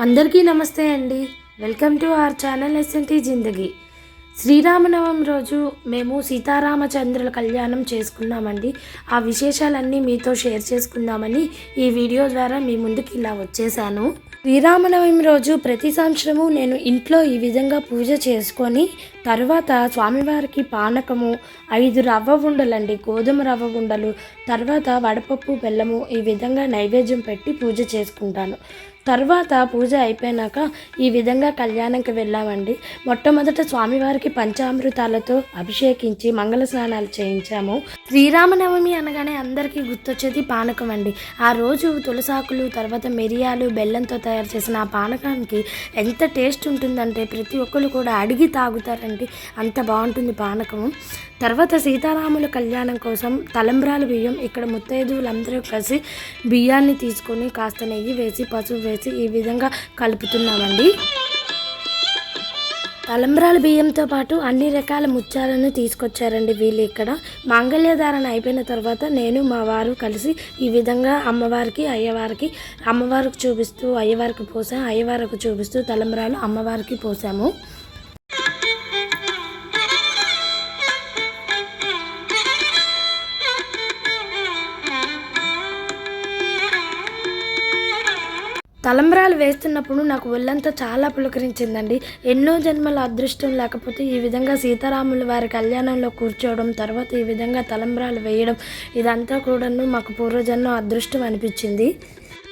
అందరికీ నమస్తే అండి. Welcome to our channel SNT Zindagi. Sri Rama Navami రోజు మేము సీతారామచంద్రుల కళ్యాణం చేసుకున్నామండి. ఆ విశేషాలన్నీ మీతో షేర్ చేసుకుందామని ఈ వీడియో ద్వారా మీ ముందుకు ఇలా వచ్చేసాను. శ్రీరామనవమి రోజు ప్రతి సంవత్సరము నేను ఇంట్లో ఈ విధంగా పూజ చేసుకొని తర్వాత స్వామివారికి పానకము 5 రవ్వ ఉండలండి, గోధుమ రవ్వ ఉండలు, తర్వాత వడపప్పు బెల్లము ఈ విధంగా నైవేద్యం పెట్టి పూజ చేసుకుంటాను. తర్వాత పూజ అయిపోయినాక ఈ విధంగా కళ్యాణంకి వెళ్ళామండి. మొట్టమొదట స్వామివారికి పంచామృతాలతో అభిషేకించి మంగళ స్నానాలు చేయించాము. శ్రీరామనవమి అనగానే అందరికీ గుర్తొచ్చేది పానకం అండి. ఆ రోజు తులసాకులు, తర్వాత మిరియాలు, బెల్లంతో తయారు చేసిన ఆ పానకానికి ఎంత టేస్ట్ ఉంటుందంటే ప్రతి ఒక్కరు కూడా అడిగి తాగుతారండి, అంత బాగుంటుంది పానకము. తర్వాత సీతారాముల కళ్యాణం కోసం తలంబ్రాల బియ్యం ఇక్కడ ముత్తైదువులందరూ కలిసి బియ్యాన్ని తీసుకొని కాస్త నెయ్యి వేసి పసుపు వేసి ఈ విధంగా కలుపుతున్నామండి. తలంబ్రాల బియ్యంతో పాటు అన్ని రకాల ముత్యాలను తీసుకొచ్చారండి వీళ్ళు. ఇక్కడ మాంగళ్యధారణ అయిపోయిన తర్వాత నేను మా వారు కలిసి ఈ విధంగా అమ్మవారికి అమ్మవారికి చూపిస్తూ అయ్యవారికి పోసాం, అయ్యవారికి చూపిస్తూ తలంబ్రాలు అమ్మవారికి పోసాము. తలంబ్రాలు వేస్తున్నప్పుడు నాకు ఒళ్ళంతా చాలా పులకరించిందండి. ఎన్నో జన్మల అదృష్టం లేకపోతే ఈ విధంగా సీతారాముల వారి కళ్యాణంలో కూర్చోవడం, తర్వాత ఈ విధంగా తలంబ్రాలు వేయడం ఇదంతా కూడాను మాకు పూర్వజన్మ అదృష్టం అనిపించింది.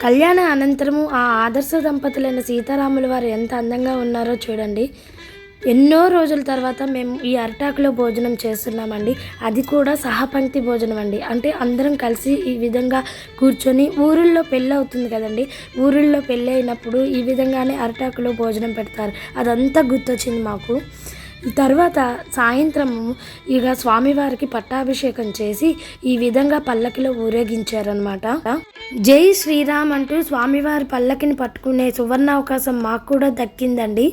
కళ్యాణ అనంతరము ఆ ఆదర్శ దంపతులైన సీతారాముల వారు ఎంత అందంగా ఉన్నారో చూడండి. ఎన్నో రోజుల తర్వాత మేము ఈ అరిటాకులో భోజనం చేస్తున్నామండి. అది కూడా సహపంక్తి భోజనం అండి. అంటే అందరం కలిసి ఈ విధంగా కూర్చొని, ఊరిల్లో పెళ్ళి అవుతుంది కదండి, ఊరిల్లో పెళ్ళి అయినప్పుడు ఈ విధంగానే అరిటాకులో భోజనం పెడతారు. అదంతా గుర్తొచ్చింది మాకు. తర్వాత సాయంత్రము ఇక స్వామివారికి పట్టాభిషేకం చేసి ఈ విధంగా పల్లకిలో ఊరేగించారనమాట. జై శ్రీరామ్ అంటూ స్వామివారి పల్లకిని పట్టుకునే సువర్ణ అవకాశం మాకు కూడా దక్కిందండి.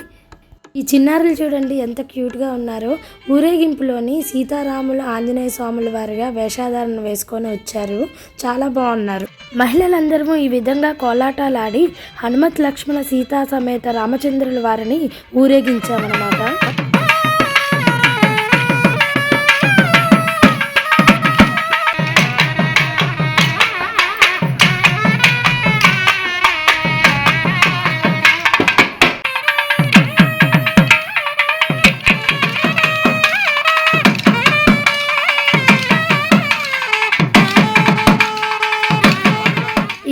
ఈ చిన్నారులు చూడండి ఎంత క్యూట్గా ఉన్నారో. ఊరేగింపులోని సీతారాముల ఆంజనేయ స్వాముల వారిగా వేషాధారణ వేసుకొని వచ్చారు, చాలా బాగున్నారు. మహిళలందరూ ఈ విధంగా కోలాటాలు ఆడి హనుమత్ లక్ష్మణ సీతా సమేత రామచంద్రుల వారిని ఊరేగించామన్నమాట.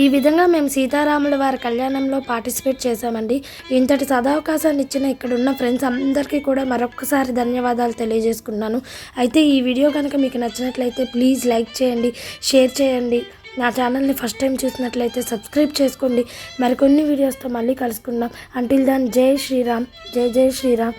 ఈ విధంగా మేము సీతారాముల వారి కళ్యాణంలో పార్టిసిపేట్ చేశామండి. ఇంతటి సదవకాశాన్ని ఇచ్చిన ఇక్కడున్న ఫ్రెండ్స్ అందరికీ కూడా మరొకసారి ధన్యవాదాలు తెలియజేసుకున్నాను. అయితే ఈ వీడియో కనుక మీకు నచ్చినట్లయితే ప్లీజ్ లైక్ చేయండి, షేర్ చేయండి. నా ఛానల్ని ఫస్ట్ టైం చూసినట్లయితే సబ్స్క్రైబ్ చేసుకోండి. మరికొన్ని వీడియోస్తో మళ్ళీ కలుసుకుందాం. అంటిల్ దెన్ జై శ్రీరామ్, జై జై శ్రీరామ్.